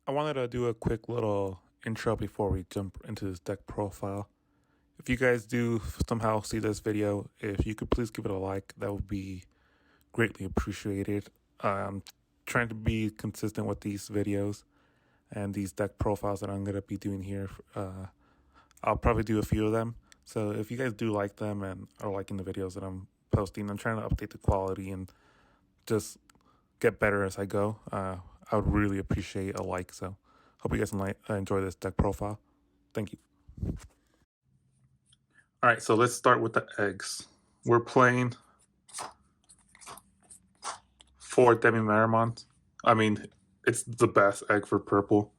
I wanted to do a quick little intro before we jump into this deck profile. If you guys do somehow see this video, if you could please give it a like, that would be greatly appreciated. I'm trying to be consistent with these videos and these deck profiles that I'm going to be doing here. I'll probably do a few of them. So if you guys do like them and are liking the videos that I'm posting, I'm trying to update the quality and just get better as I go. I would really appreciate a like. So hope you guys enjoy this deck profile. Thank you. All right, so let's start with the eggs. We're playing 4 Minervamon. I mean, it's the best egg for purple.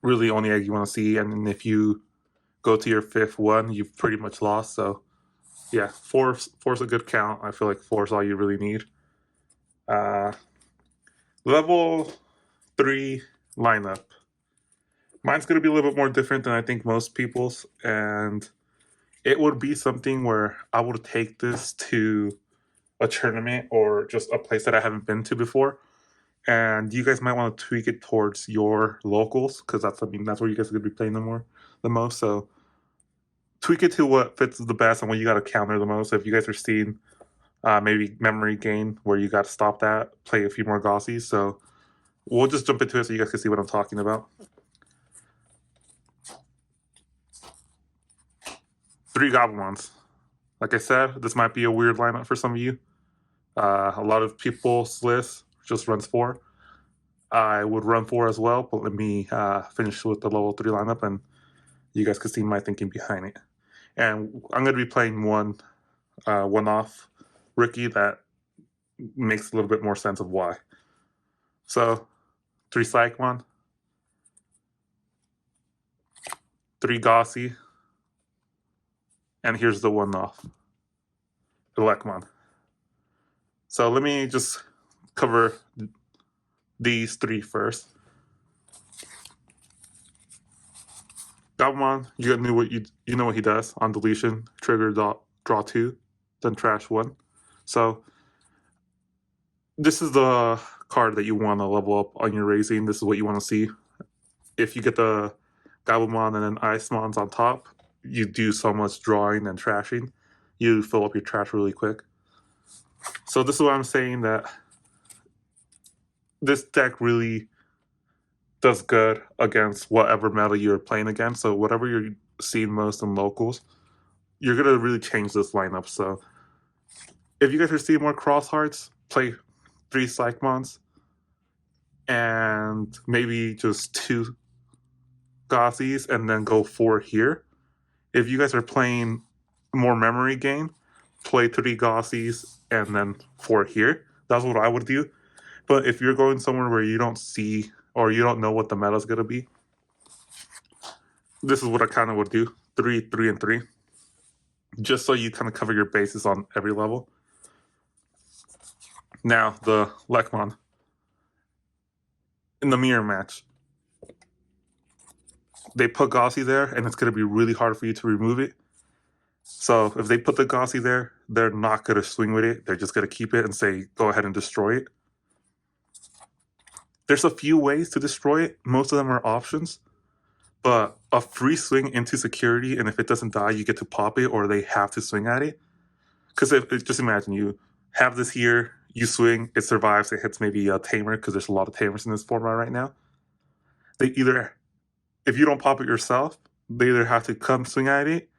Really, only egg you want to see. And if you go to your 5th one, you've pretty much lost. So, yeah, four's a good count. I feel like 4 is all you really need. Level 3 lineup. Mine's going to be a little bit more different than I think most people's, and it would be something where I would take this to a tournament or just a place that I haven't been to before, and you guys might want to tweak it towards your locals, because that's where you guys are going to be playing the most. So tweak it to what fits the best and what you got to counter the most. If you guys are seeing maybe memory gain where you got to stop that, play a few more Gossies. So we'll just jump into it so you guys can see what I'm talking about. 3 Goblimons. Like I said, this might be a weird lineup for some of you. A lot of people's list just runs 4. I would run 4 as well, but let me finish with the level 3 lineup and you guys can see my thinking behind it. And I'm going to be playing one-off rookie that makes a little bit more sense of why. So, 3 Cyclone, 3 Gossi, and here's the one-off, Elecmon. So let me just cover these 3 first. Gabumon, you know what he does on deletion. Trigger draw 2, then trash 1. So this is the card that you want to level up on your raising. This is what you want to see. If you get the Gabumon and then Icemons on top, you do so much drawing and trashing. You fill up your trash really quick. So this is why I'm saying that this deck really does good against whatever meta you're playing against. So whatever you're seeing most in locals, you're going to really change this lineup. So if you guys are seeing more cross hearts, play 3 Cycmons and maybe just 2 Gossies and then go 4 here. If you guys are playing more memory game, play 3 Gossies and then 4 here. That's what I would do. But if you're going somewhere where you don't see or you don't know what the meta is going to be, this is what I kind of would do. 3, 3, and 3. Just so you kind of cover your bases on every level. Now, the Lekmon. In the mirror match, they put Gossi there, and it's going to be really hard for you to remove it. So if they put the Gossi there, they're not going to swing with it. They're just going to keep it and say, go ahead and destroy it. There's a few ways to destroy it. Most of them are options. But a free swing into security, and if it doesn't die, you get to pop it, or they have to swing at it. Because just imagine you have this here, you swing, it survives, it hits maybe a tamer, because there's a lot of tamers in this format right now. They either, if you don't pop it yourself, they either have to come swing at it,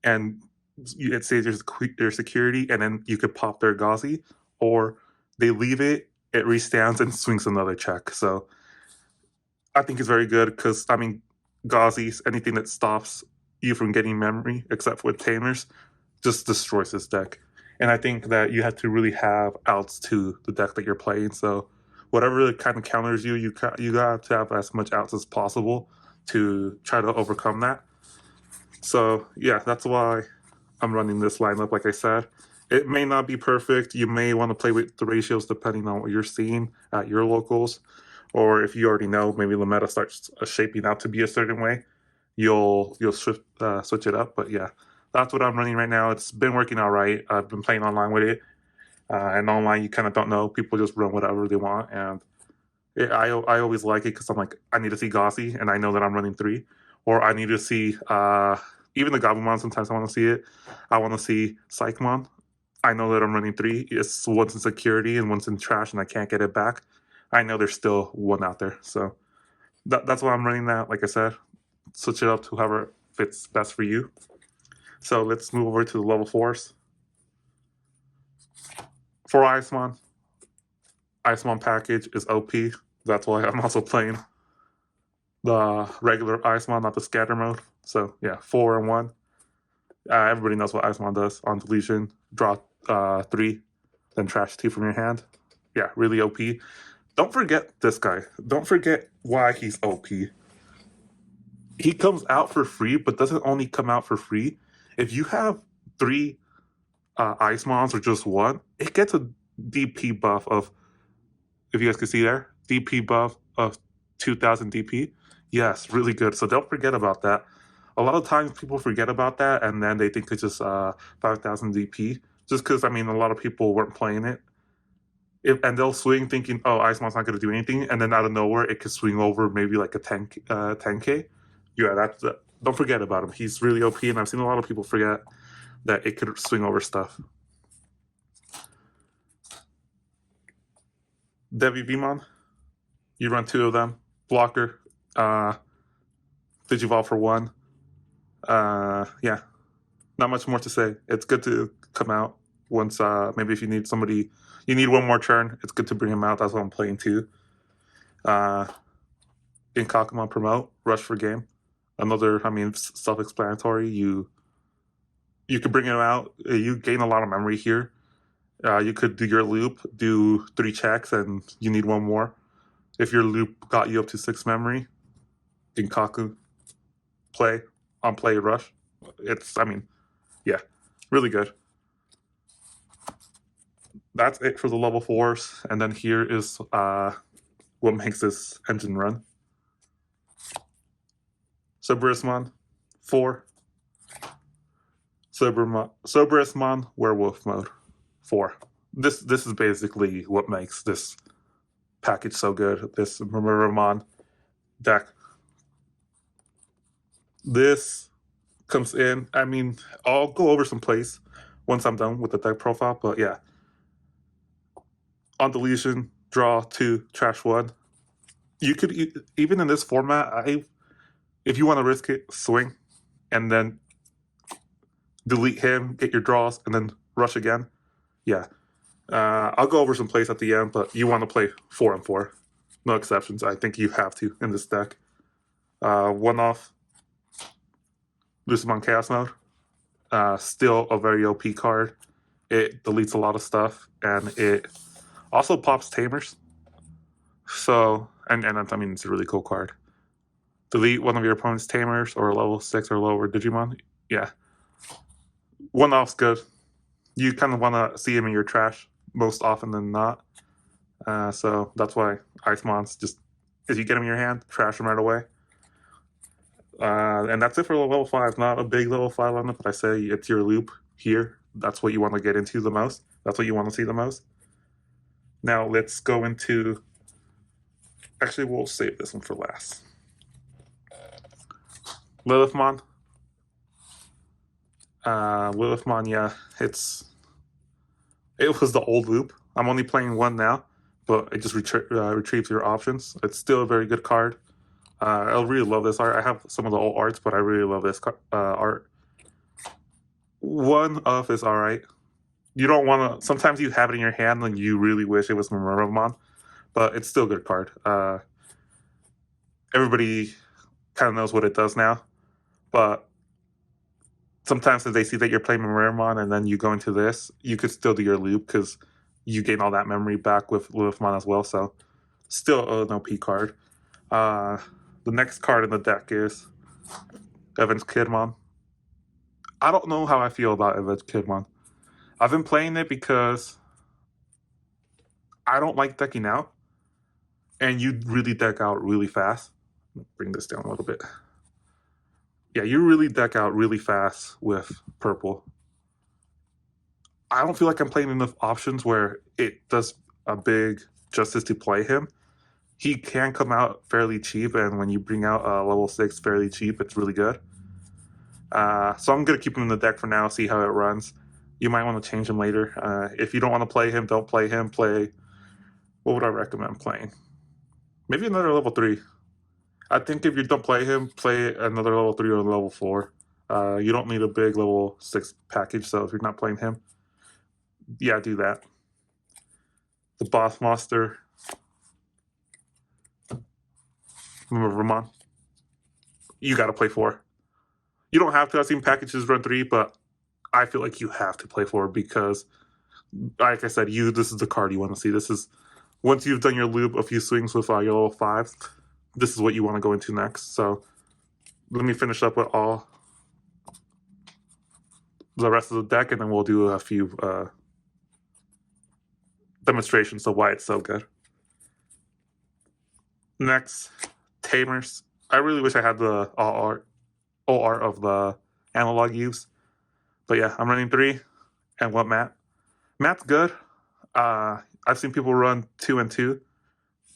and it says there's security, and then you could pop their Gauzy, or they leave it, it restands and swings another check. So I think it's very good, because, I mean, Gauzies, anything that stops you from getting memory, except for with tamers, just destroys this deck. And I think that you have to really have outs to the deck that you're playing. So whatever really kind of counters you got to have as much outs as possible to try to overcome that. So yeah, that's why I'm running this lineup. Like I said, it may not be perfect. You may want to play with the ratios depending on what you're seeing at your locals. Or if you already know, maybe the meta starts shaping out to be a certain way, you'll switch it up. But yeah, that's what I'm running right now. It's been working all right. I've been playing online with it. And online, you kind of don't know. People just run whatever they want. And I always like it because I'm like, I need to see Gauzy, and I know that I'm running 3. Or I need to see even the Gabumon, sometimes I want to see it. I want to see Psychmon. I know that I'm running 3. It's one's in security and one's in trash, and I can't get it back. I know there's still one out there. So that's why I'm running that. Like I said, switch it up to however fits best for you. So let's move over to the level 4s. For Iceman package is OP. That's why I'm also playing the regular Iceman, not the scatter mode. So yeah, 4 and 1. Everybody knows what Iceman does on deletion. Draw 3, then trash 2 from your hand. Yeah, really OP. Don't forget this guy. Don't forget why he's OP. He comes out for free, but doesn't only come out for free. If you have 3 Ice Mons or just 1, it gets a DP buff of, if you guys can see there, DP buff of 2000 DP. Yes, really good. So don't forget about that. A lot of times people forget about that, and then they think it's just 5000 DP. Just because, I mean, a lot of people weren't playing it. And they'll swing thinking, oh, Icemon's not going to do anything, and then out of nowhere, it could swing over maybe like a 10K. Yeah, that's don't forget about him. He's really OP, and I've seen a lot of people forget that it could swing over stuff. Digimon, you run 2 of them. Blocker, Digivolve for 1. Yeah, not much more to say. It's good to come out once, maybe if you need somebody, you need one more turn, it's good to bring him out. That's what I'm playing too. In Kakumon Promote, Rush for Game. Another, I mean, self-explanatory. You could bring him out. You gain a lot of memory here. You could do your loop, do 3 checks, and you need 1 more. If your loop got you up to 6 memory, Ginkaku, play, on play, rush. It's, I mean, yeah, really good. That's it for the level 4s. And then here is what makes this engine run. Cerberusmon, 4. Cerberusmon, Werewolf Mode, 4. This is basically what makes this package so good. This Minervamon deck. This comes in. I mean, I'll go over some plays once I'm done with the deck profile. But yeah, on deletion, draw 2, trash 1. You could even in this format, if you want to risk it, swing, and then delete him, get your draws, and then rush again. Yeah. I'll go over some plays at the end, but you want to play 4 and 4. No exceptions. I think you have to in this deck. 1 off, Lucemon Chaos Mode. Still a very OP card. It deletes a lot of stuff, and it also pops Tamers. So, and I mean, it's a really cool card. Delete one of your opponent's Tamers or level 6 or lower Digimon. Yeah. 1 off's good. You kind of want to see him in your trash most often than not. So that's why Icemon's just, if you get him in your hand, trash him right away. And that's it for level 5. Not a big level 5 on it, but I say it's your loop here. That's what you want to get into the most. That's what you want to see the most. Now let's go into, actually we'll save this one for last. Lilithmon. Lilithmon, yeah, it was the old loop. I'm only playing 1 now, but it just retrieves your options. It's still a very good card. I really love this art. I have some of the old arts, but I really love this art. 1 off is all right. You don't want to, sometimes you have it in your hand and you really wish it was Minervamon, but it's still a good card. Everybody kind of knows what it does now, but sometimes if they see that you're playing Minervamon and then you go into this, you could still do your loop because you gain all that memory back with Lilithmon as well. So still an OP card. The next card in the deck is Evans Kidmon. I don't know how I feel about Evans Kidmon. I've been playing it because I don't like decking out, and you really deck out really fast. Bring this down a little bit. Yeah, you really deck out really fast with purple. I don't feel like I'm playing enough options where it does a big justice to play him. he can come out fairly cheap, and when you bring out a level 6 fairly cheap, it's really good. So I'm going to keep him in the deck for now, see how it runs. You might want to change him later. If you don't want to play him, don't play him. What would I recommend playing? Maybe another level 3. I think if you don't play him, play another level 3 or level 4. You don't need a big level 6 package, so if you're not playing him, yeah, do that. The boss monster, Minervamon, you got to play 4. You don't have to. I've seen packages run 3, but I feel like you have to play 4 because, like I said, this is the card you want to see. This is, once you've done your loop, a few swings with your level 5s, this is what you want to go into next. So let me finish up with all the rest of the deck, and then we'll do a few demonstrations of why it's so good. Next, Tamers. I really wish I had the all art of the analog use. But yeah, I'm running 3 and 1 mat. Mat's good. I've seen people run 2 and 2.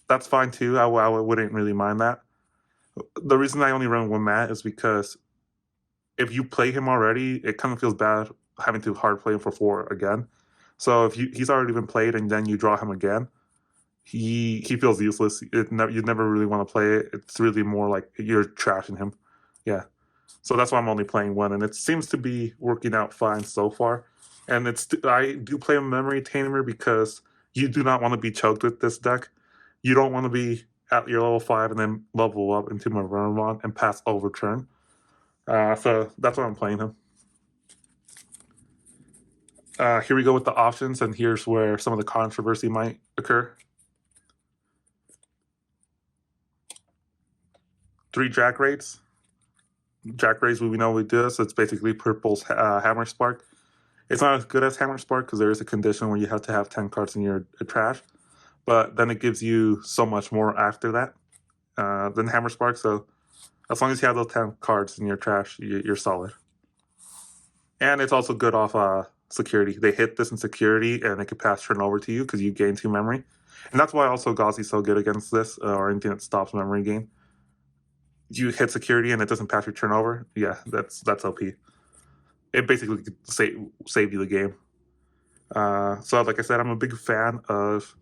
That's fine too. I wouldn't really mind that. The reason I only run 1 mat is because if you play him already, it kind of feels bad having to hard play him for 4 again. So if he's already been played and then you draw him again, he feels useless. You'd never really want to play it. It's really more like you're trashing him. Yeah. So that's why I'm only playing 1, and it seems to be working out fine so far. And I do play a memory tamer because you do not want to be choked with this deck. You don't want to be at your level 5 and then level up into Minervamon and pass over turn. So that's why I'm playing him. Here we go with the options, and here's where some of the controversy might occur. 3 Jack Raids. Jack Raids, we know we do, so it's basically Purple's Hammer Spark. It's not as good as Hammer Spark because there is a condition where you have to have 10 cards in your trash, but then it gives you so much more after that than Hammer Spark. So as long as you have those 10 cards in your trash, you're solid. And it's also good off security. They hit this in security, and they can pass turn over to you because you gain 2 memory. And that's why also Gauzy's so good against this, or anything that stops memory gain. You hit security and it doesn't pass your turnover. Yeah, that's OP. It basically could save you the game. So like I said, I'm a big fan of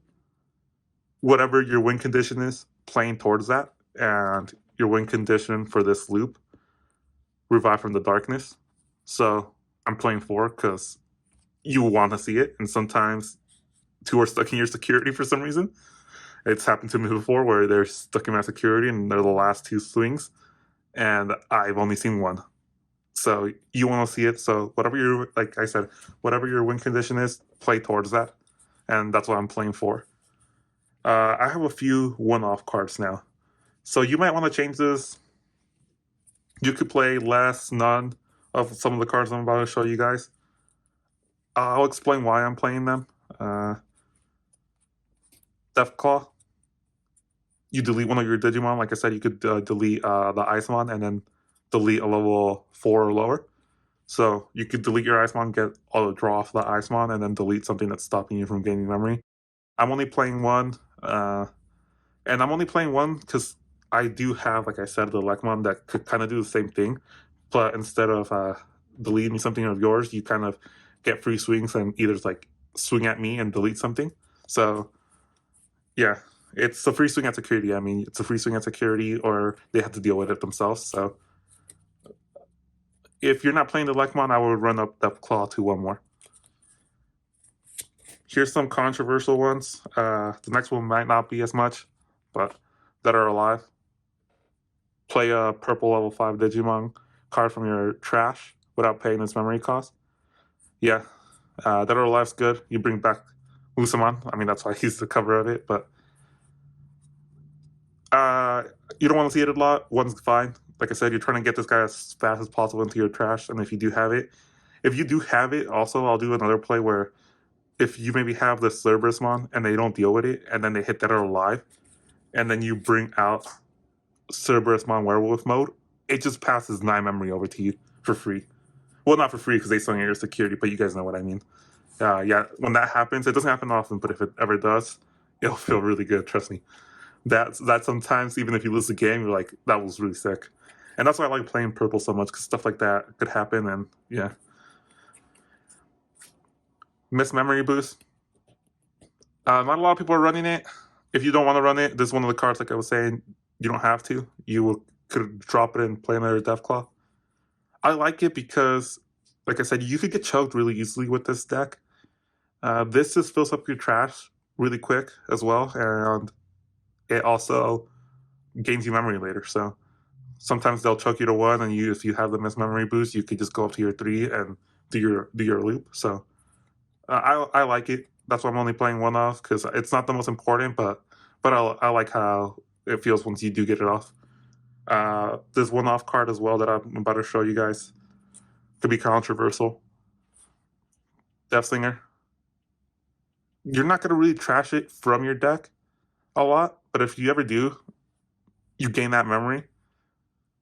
whatever your win condition is, playing towards that. And your win condition for this loop, Revive from the Darkness. So I'm playing 4 because you want to see it, and sometimes 2 are stuck in your security for some reason. It's happened to me before where they're stuck in my security and they're the last 2 swings, and I've only seen 1. So you want to see it. So like I said, whatever your win condition is, play towards that, and that's what I'm playing for. I have a few one-off cards now, so you might want to change this. You could play less, none of some of the cards I'm about to show you guys. I'll explain why I'm playing them. Deathclaw. You delete one of your Digimon. Like I said, you could delete the Icemon and then delete a level 4 or lower. So you could delete your Icemon, get all the draw off the Icemon, and then delete something that's stopping you from gaining memory. I'm only playing 1, and I'm only playing 1 because I do have, like I said, the Lekmon that could kind of do the same thing, but instead of deleting something of yours, you kind of get free swings and either like swing at me and delete something. So yeah, it's a free swing at security. I mean, it's a free swing at security, or they have to deal with it themselves. So if you're not playing the Lekmon, I would run up Deathclaw to 1 more. Here's some controversial ones. The next one might not be as much, but that are alive. Play a purple level 5 Digimon card from your trash without paying its memory cost. Yeah, Dead or Alive's good. You bring back Usamon. I mean, that's why he's the cover of it, but you don't want to see it a lot. 1's fine. Like I said, you're trying to get this guy as fast as possible into your trash, and if you do have it, also, I'll do another play where if you maybe have the Cerberusmon and they don't deal with it, and then they hit Dead or Alive, and then you bring out Cerberusmon Werewolf mode, it just passes 9 memory over to you for free. Well, not for free because they swing at your security, but you guys know what I mean. Yeah, when that happens, it doesn't happen often, but if it ever does, it'll feel really good, trust me. that sometimes even if you lose the game, you're like, that was really sick. And that's why I like playing purple so much, because stuff like that could happen. And yeah, Miss Memory Boost. Not a lot of people are running it. If you don't want to run it, this is one of the cards, like I was saying, you don't have to. Could drop it and play another Deathclaw. I like it because, like I said, you could get chugged really easily with this deck. This just fills up your trash really quick as well, and it also gains you memory later. So sometimes they'll choke you to 1, and if you have the Miss Memory Boost, you could just go up to your 3 and do your loop. So I like it. That's why I'm only playing 1 off, because it's not the most important, but I like how it feels once you do get it off. There's 1 off card as well that I'm about to show you guys. Could be controversial. Death Singer. You're not going to really trash it from your deck a lot, but if you ever do, you gain that memory.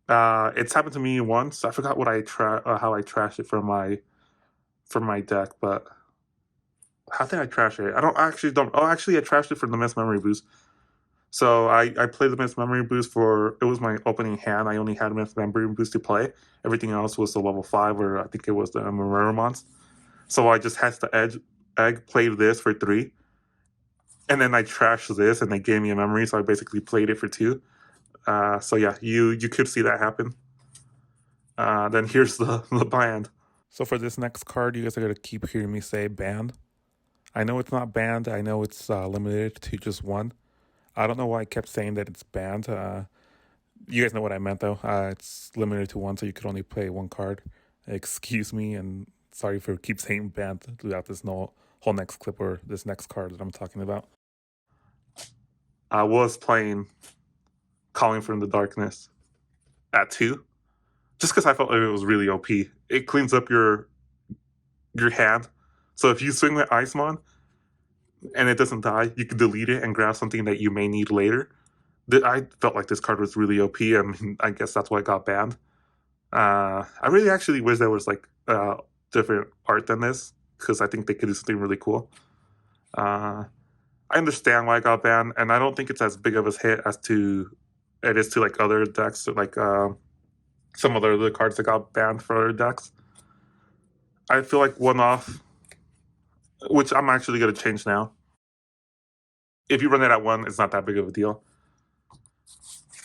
It's happened to me once. I forgot what how I trashed it from my deck, but how did I trash it? I don't. Oh, actually, I trashed it from the Miss Memory Boost. So I played the Miss Memory Boost it was my opening hand. I only had Miss Memory Boost to play. Everything else was the level 5, or I think it was the Minervamons. So I just had the egg, played this for 3, and then I trashed this, and they gave me a memory. So I basically played it for 2. So yeah, you could see that happen. Then here's the band. So for this next card, you guys are gonna keep hearing me say banned. I know it's not banned. I know it's limited to just 1. I don't know why I kept saying that it's banned. You guys know what I meant, though. It's limited to 1, so you could only play 1 card. Excuse me, and sorry for keep saying banned throughout this whole next clip or this next card that I'm talking about. I was playing Calling from the Darkness at 2, just because I felt like it was really OP. It cleans up your hand. So if you swing with Icemon and it doesn't die, you can delete it and grab something that you may need later. I felt like this card was really OP. I mean, I guess that's why it got banned. I really actually wish there was like different art than this, because I think they could do something really cool. I understand why it got banned, and I don't think it's as big of a hit as it is to like other decks, like some other cards that got banned for other decks. I feel like 1 off, which I'm actually going to change now. If you run it at 1, it's not that big of a deal.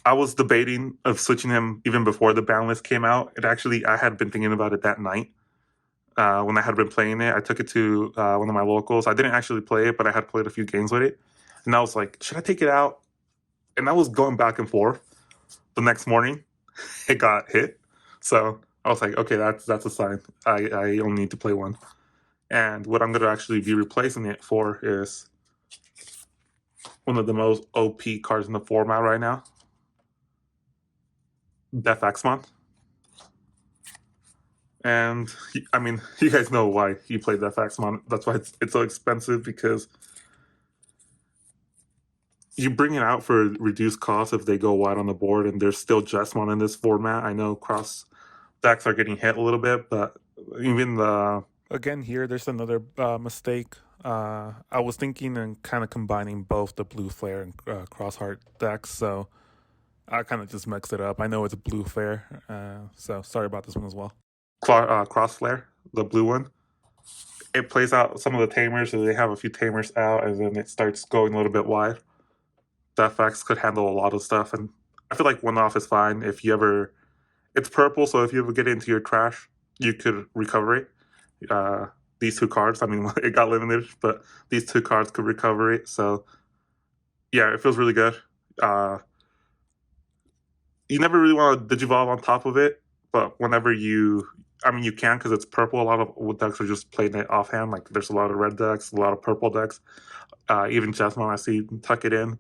I was debating of switching him even before the ban list came out. I had been thinking about it that night. When I had been playing it, I took it to one of my locals. I didn't actually play it, but I had played a few games with it. And I was like, should I take it out? And I was going back and forth. The next morning, it got hit. So I was like, okay, that's a sign. I only need to play 1. And what I'm going to actually be replacing it for is one of the most OP cards in the format right now. Death Axmon. And I mean, you guys know why he played Death Axmon. That's why it's so expensive, because you bring it out for reduced cost if they go wide on the board, and there's still Jesmon in this format. I know cross decks are getting hit a little bit, but even again here, there's another mistake. I was thinking and kind of combining both the Blue Flare and Crossheart decks, so I kind of just mixed it up. I know it's a Blue Flare, so sorry about this one as well. Cross Flare, the blue one. It plays out some of the tamers, so they have a few tamers out, and then it starts going a little bit wide. The effects could handle a lot of stuff, and I feel like 1 off is fine. If you ever, it's purple, so if you ever get into your trash, you could recover it. These 2 cards, I mean, it got limited, but these 2 cards could recover it. So yeah, it feels really good. You never really want to Digivolve on top of it, but whenever you can, because it's purple. A lot of decks are just playing it offhand. Like there's a lot of red decks, a lot of purple decks. Even Jesmon, I see tuck it in.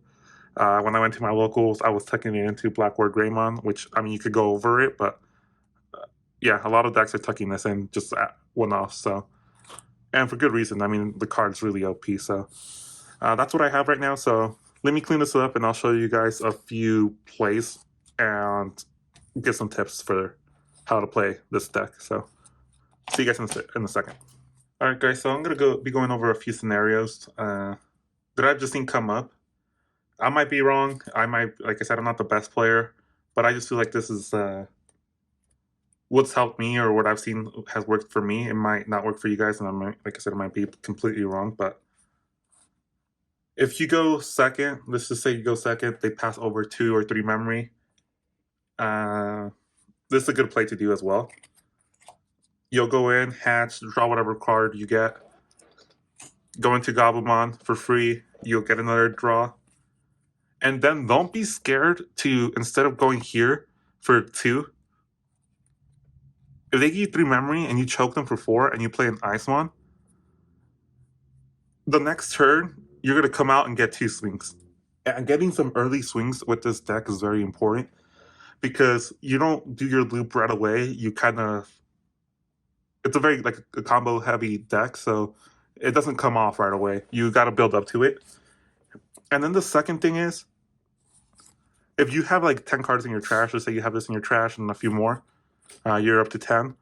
When I went to my locals, I was tucking it into Blackboard Greymon, which, I mean, you could go over it, but yeah, a lot of decks are tucking this in just at 1 off. So, and for good reason. I mean, the card's really OP. So that's what I have right now. So let me clean this up, and I'll show you guys a few plays and get some tips for how to play this deck. So see you guys in a second. All right, guys. So I'm gonna be going over a few scenarios that I've just seen come up. I might be wrong. I might, like I said, I'm not the best player, but I just feel like this is what's helped me or what I've seen has worked for me. It might not work for you guys, and I might, like I said, it might be completely wrong. But if you go second, let's just say you go second, they pass over 2 or 3 memory. This is a good play to do as well. You'll go in, hatch, draw whatever card you get. Go into Goblimon for free. You'll get another draw. And then don't be scared to, instead of going here for 2, if they give you 3 memory and you choke them for 4 and you play an Icemon, the next turn, you're going to come out and get 2 swings. And getting some early swings with this deck is very important because you don't do your loop right away. You kind of, it's a very like a combo heavy deck, so it doesn't come off right away. You got to build up to it. And then the second thing is, if you have like 10 cards in your trash, let's say you have this in your trash and a few more, you're up to 10.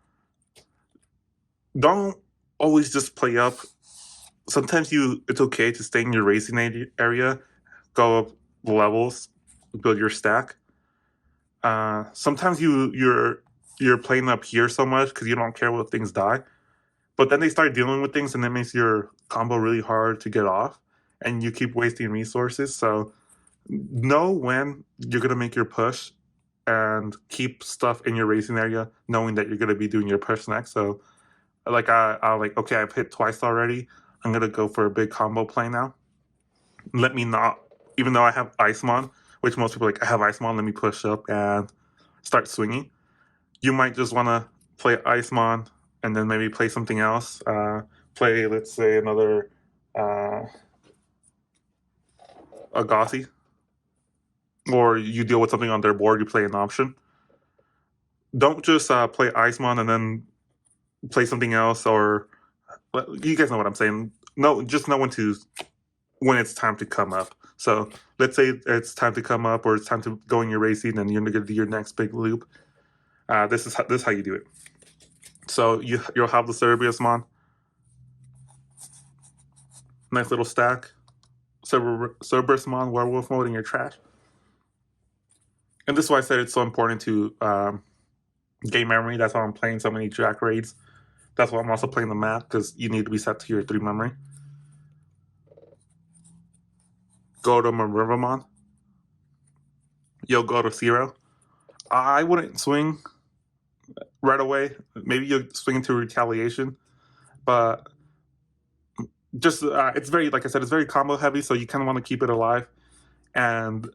Don't always just play up. Sometimes it's okay to stay in your racing area, go up levels, build your stack. Sometimes you're playing up here so much because you don't care what things die, but then they start dealing with things and it makes your combo really hard to get off, and you keep wasting resources. So know when you're gonna make your push, and keep stuff in your racing area, knowing that you're gonna be doing your push next. So like I like, okay, I've hit twice already. I'm gonna go for a big combo play now. Let me not, even though I have Icemon, which most people are like, I have Icemon, let me push up and start swinging. You might just want to play Icemon and then maybe play something else. Play, let's say, another Agassi. Or you deal with something on their board, you play an option. Don't just play Icemon and then play something else, or you guys know what I'm saying. No, just know when it's time to come up. So let's say it's time to come up, or it's time to go in your racing, and you're gonna do your next big loop. This is how you do it. So you'll have the Cerebrusmon, nice little stack. Cerebrusmon, Werewolf mode in your trash. And this is why I said it's so important to gain memory. That's why I'm playing so many Jack raids. That's why I'm also playing the map, because you need to be set to your 3 memory. Go to Minervamon. You'll go to 0. I wouldn't swing right away. Maybe you'll swing into retaliation, but just it's very, like I said, it's very combo heavy, so you kind of want to keep it alive and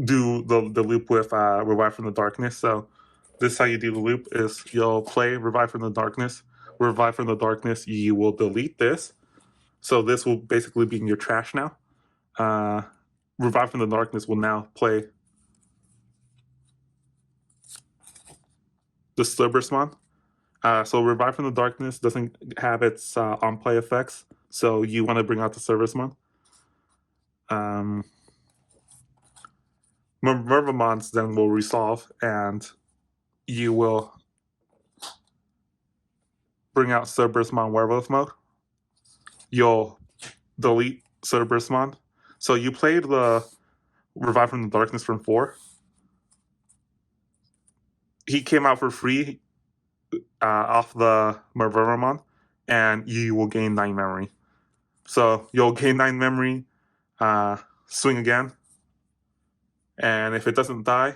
do the loop with Revive from the Darkness. So this is how you do the loop: is you'll play Revive from the Darkness. Revive from the Darkness, you will delete this. So this will basically be in your trash now. Revive from the Darkness will now play the Cerebrusmon. So Revive from the Darkness doesn't have its on-play effects, so you want to bring out the Cerebrusmon. Minervamons then will resolve, and you will bring out Cerebrusmon Werewolf mode. You'll delete Cerebrusmon. So you played the Revive from the Darkness from 4. He came out for free off the Minervamon, and you will gain 9 memory. So you'll gain 9 memory, swing again, and if it doesn't die,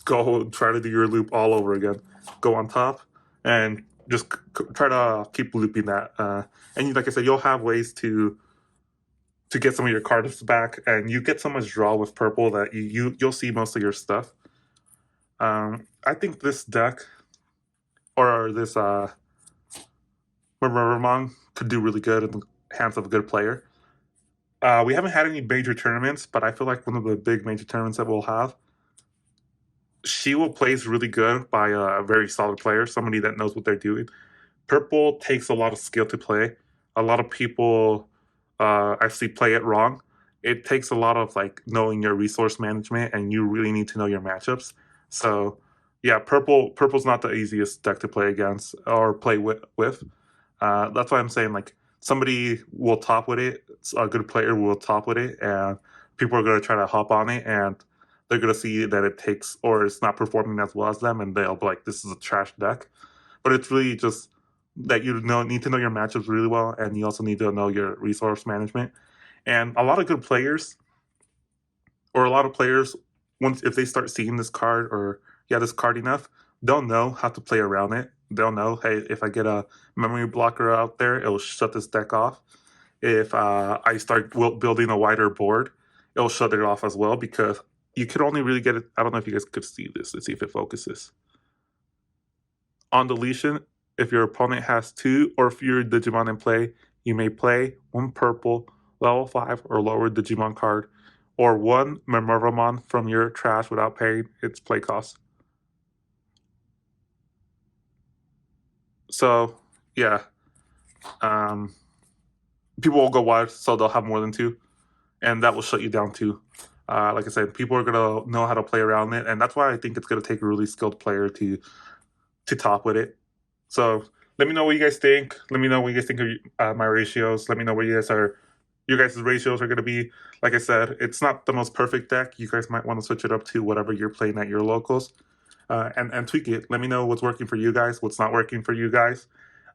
go try to do your loop all over again. Go on top, and just try to keep looping that. And like I said, you'll have ways to get some of your cards back, and you get so much draw with purple that you'll see most of your stuff. I think this deck, or this Minervamon, could do really good in the hands of a good player. We haven't had any major tournaments, but I feel like one of the big major tournaments that we'll have, she will plays really good by a very solid player, somebody that knows what they're doing. Purple takes a lot of skill to play. A lot of people actually play it wrong. It takes a lot of like knowing your resource management, and you really need to know your matchups. So yeah, purple's not the easiest deck to play against or play with. That's why I'm saying like somebody will top with it. A good player will top with it, and people are going to try to hop on it, and they're going to see that it takes, or it's not performing as well as them, and they'll be like, this is a trash deck. But it's really just that need to know your matchups really well, and you also need to know your resource management. And a lot of good players, or a lot of players, once if they start seeing this card, or this card enough, they'll know how to play around it. They'll know, hey, if I get a memory blocker out there, it'll shut this deck off. If I start building a wider board, it'll shut it off as well, because you could only really get it. I don't know if you guys could see this. Let's see if it focuses. On deletion, if your opponent has 2 or fewer Digimon in play, you may play 1 purple, level 5 or lower Digimon card, or 1 Minervamon from your trash without paying its play cost. So, yeah. People will go wide, so they'll have more than 2, and that will shut you down too. Like I said, people are going to know how to play around it, and that's why I think it's going to take a really skilled player to top with it. So let me know what you guys think. Let me know what you guys think of my ratios. Let me know what your guys' ratios are going to be. Like I said, it's not the most perfect deck. You guys might want to switch it up to whatever you're playing at your locals, and tweak it. Let me know what's working for you guys, what's not working for you guys.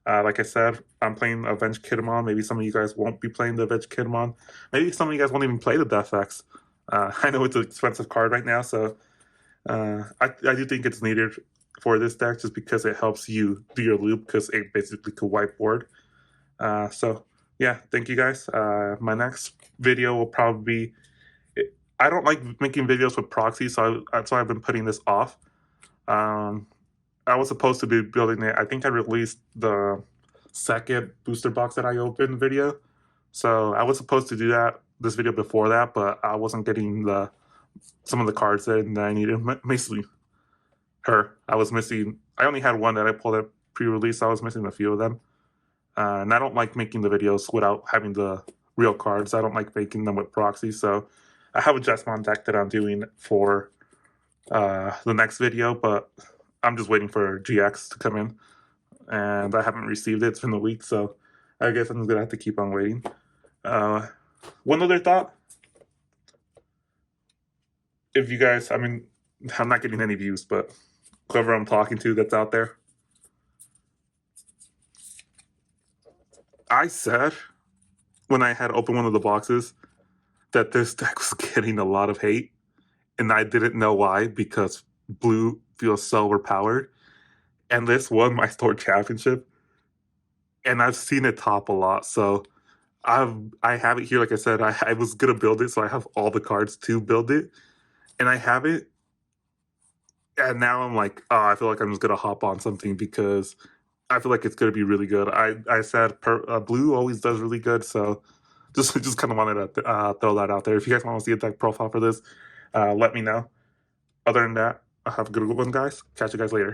Like I said, I'm playing Avenged Kidamon. Maybe some of you guys won't be playing the Avenged Kidamon. Maybe some of you guys won't even play the Death X. I know it's an expensive card right now, so I do think it's needed for this deck, just because it helps you do your loop, because it basically could wipe board. So yeah, thank you guys. My next video will probably be, I don't like making videos with proxy, so that's why I've been putting this off. I was supposed to be building it. I think I released the second booster box that I opened video, so I was supposed to do this video before that, but I wasn't getting some of the cards that I needed. Basically, I was missing. I only had one that I pulled at pre-release. So I was missing a few of them, and I don't like making the videos without having the real cards. I don't like making them with proxy. So I have a Digimon deck that I'm doing for the next video, but I'm just waiting for GX to come in, and I haven't received it. It's been a week, so I guess I'm gonna have to keep on waiting. One other thought: if you guys, I'm not getting any views, but whoever I'm talking to that's out there, I said when I had opened one of the boxes that this deck was getting a lot of hate, and I didn't know why, because blue feels so overpowered, and this won my store championship, and I've seen it top a lot, so I have it here. Like I said, I was gonna build it, so I have all the cards to build it, and I have it, and now I'm like, oh, I feel like I'm just gonna hop on something, because I feel like it's gonna be really good. I said blue always does really good, so just kind of wanted to throw that out there. If you guys want to see a deck profile for this, let me know. Other than that, have a good one, guys. Catch you guys later.